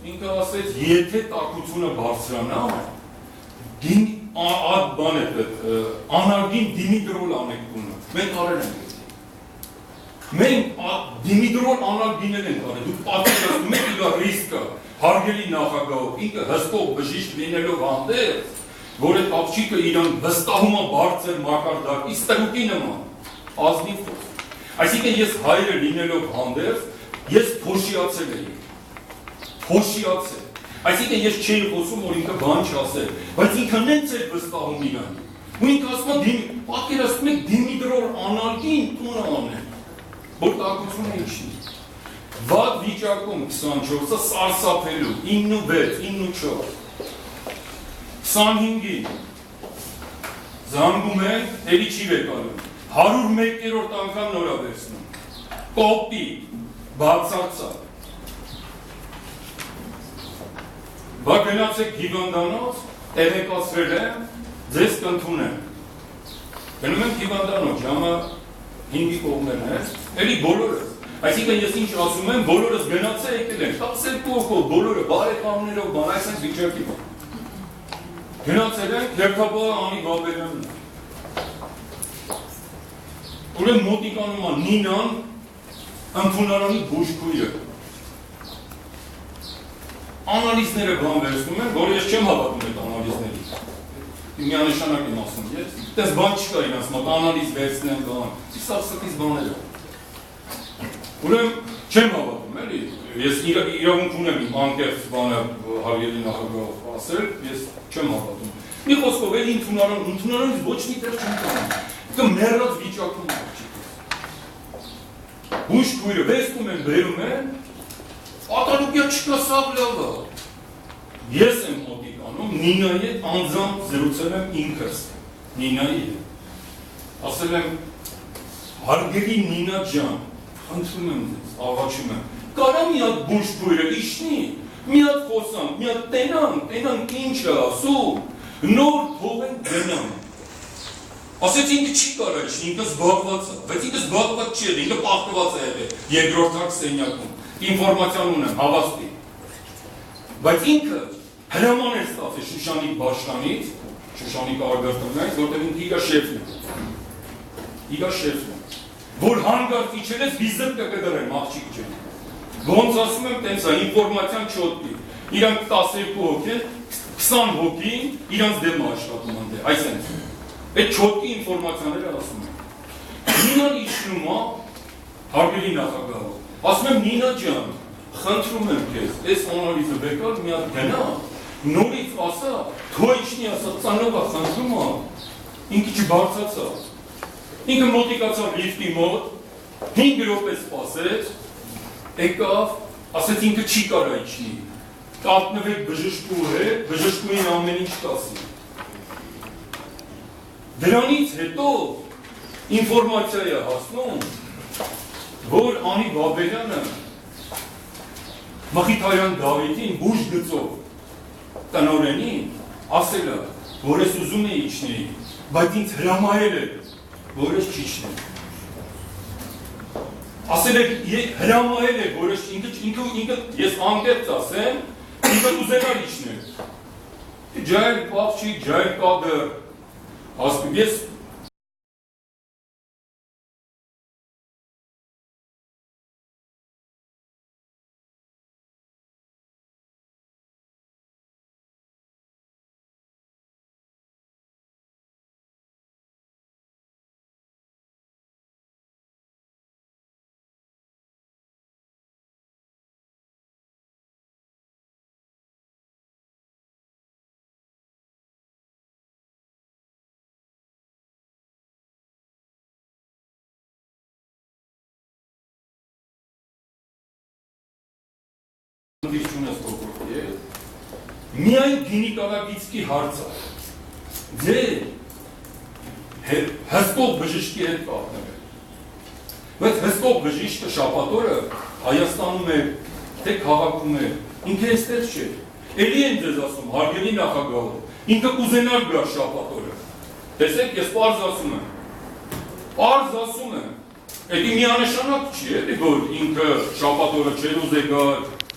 ինքը ասեց, եթե տաքությունը բարձրանա, այդ բան է պետք, անարգին Դիմիտրոլ անեկդունը, մենք արել ենք էդի։ Մենք Դիմիտրոլ անարգինել ենք արել, դուք պատկերացնում եք իր ռիսկը, հարգելի նախագահով, ինքը հստող բժիշկ լինելով հանդերձ, որ այդ աղջիկը իրան վստահում է բարձր մակարդակի ստրուկի նման, ազնիվ խոսք։ Այսինքն ես հայրը լինելով հանդերձ, ես փոշիացել էի, փոշիացել։ Այսինքն ես չէի խոսում, որ ինքը բան չասել, բայց ինքը նենց էր վստահում իրան։ Ու ինքը ասում է, պատկերացնում եք Դիմիտրոլ անարգին տունը անել, որ տաքությունը իջնի։ Վատ վիճակում 24-ը սարսափելու, 9-6, 9-4, 25-ին զանգում են, էլի չի վեկալում, 101-րդ անգամ նորավերցնում, կոպի, բացարձակ։ Բա գնացեք հիվանդանոց, տեղեկացրել եմ, ձեզ կընդունեմ։ Գնում ենք հիվանդանոց, ժամը 5-ի կողմերն է, էլի բոլորը։ Այսինքն ես ինչ ասում եմ, բոլորս գնացել եկել ենք, 12 հոգով, բոլորը բարեկամներով, բան, այսպես վիճակի բան։ Գնացել ենք, հերթապահը Անի Բաբելյանն է։ Ուրեմն մոտիկանում է Նինան, ընդունարանի բուժքույրը։ Անալիզները բան վերցնում են, որ ես չեմ հավատում այդ անալիզների։ Միանշանակ եմ ասում, ես դες բան չկա իրանց մոտ, անալիզ վերցնեմ բան, սարսափից բաներ է։ Ուրեմն չեմ հավատում, էլի, ես իրավունք ունեմ իմ անկեղծ բանը հարգելի նախագահով ասել, ես չեմ հավատում։ Մի խոսքով էլի ընդունարանից ոչ մի տեղ չեմ կանում, դա մեռած վիճակում աղջիկը։ Բուժքույրը վերցնում են, բերում են, Ատալուկյա չկա սաղ լավ է։ Ես եմ մոտիկանում, Նինայի հետ անձամբ զրուցել եմ ինքս, Նինայի հետ։ Ասել եմ, հարգելի Նինա ջան, խնդրում եմ ձեզ, աղաչում եմ, կարա մի հատ բուժքույրը իջնի, մի հատ խոսանք, մի հատ տենանք ինչ է ասում, նոր թողենք գնանք։ Ասեց ինքը չի կարա իջնի, ինքը զբաղված է, բայց ինքը զբաղված չի եղել, ինքը պահպանված է եղել, երկրորդ սենյակում։ Ինֆորմացիան ունեմ, հավաստի։ Բայց ինքը հրաման էր ստացել Շուշանիկ Բաշտանից, Շուշանիկ Արգարտոնյանից, որտեղ ինքը իրա շեֆն է, որ հանգարց իջել ես վիզիտ կգրեմ, աղջիկ ջան։ Ոնց ասում եմ, տենց է, ինֆորմացիան չոտի։ Իրանք 12 հոգի են, 20 հոգի իրանց դեմ աշխատում ընդե, այսինքն։ Այդ չոտի ինֆորմացիաները ասում եմ։ Նինան իջնում է, հարգելի նախագահով։ Ասում եմ Նինա ջան, խնդրում եմ քեզ, այս անալիզը վեկալ մի հատ գնա, նորից ասա, թո իջնի ասա, ծանովա խնդրում է, ինքը չբարձացա։ Ինքը մոտիկացավ լիֆտի մոտ, 5 րոպե սպասեց, եկավ, ասեց ինքը չի կարա իջնի։ Կապնվեք բժշկու հետ, բժշկուին ամեն ինչ կասի։ Դրանից հետո ինֆորմացիա է հասնում, որ Անի Բաբելյանը Մխիթարյան Դավիթին բուժ գծով տնօրենին ասել է, որ ես ուզում էի իջնեի, բայց ինձ հրամայել է, որ ես չիջնեմ։ Ասել է, հրամայել է, որ ես ինքը ես անկեղծ ասեմ, ինքը ուզենար իջնել։ Ջայր պաղջիկ, ջայր կադր, ասում ես միայն գինեկոլոգիստի հարցը, ձեր հստող բժշկի հետ կապնվել, բայց հստող բժիշկը շաբաթօրը Հայաստանում է, թե քաղաքում է, ինքը էստեղ չէ, էլի են ձեզ ասում, հարգելի նախագահով, ինքը կուզենար գար շաբաթօրը, տեսեք, ես պարզ ասում եմ, էդի միանշանակ չի, էլի որ ինքը շաբաթօրը չեր ուզե գար,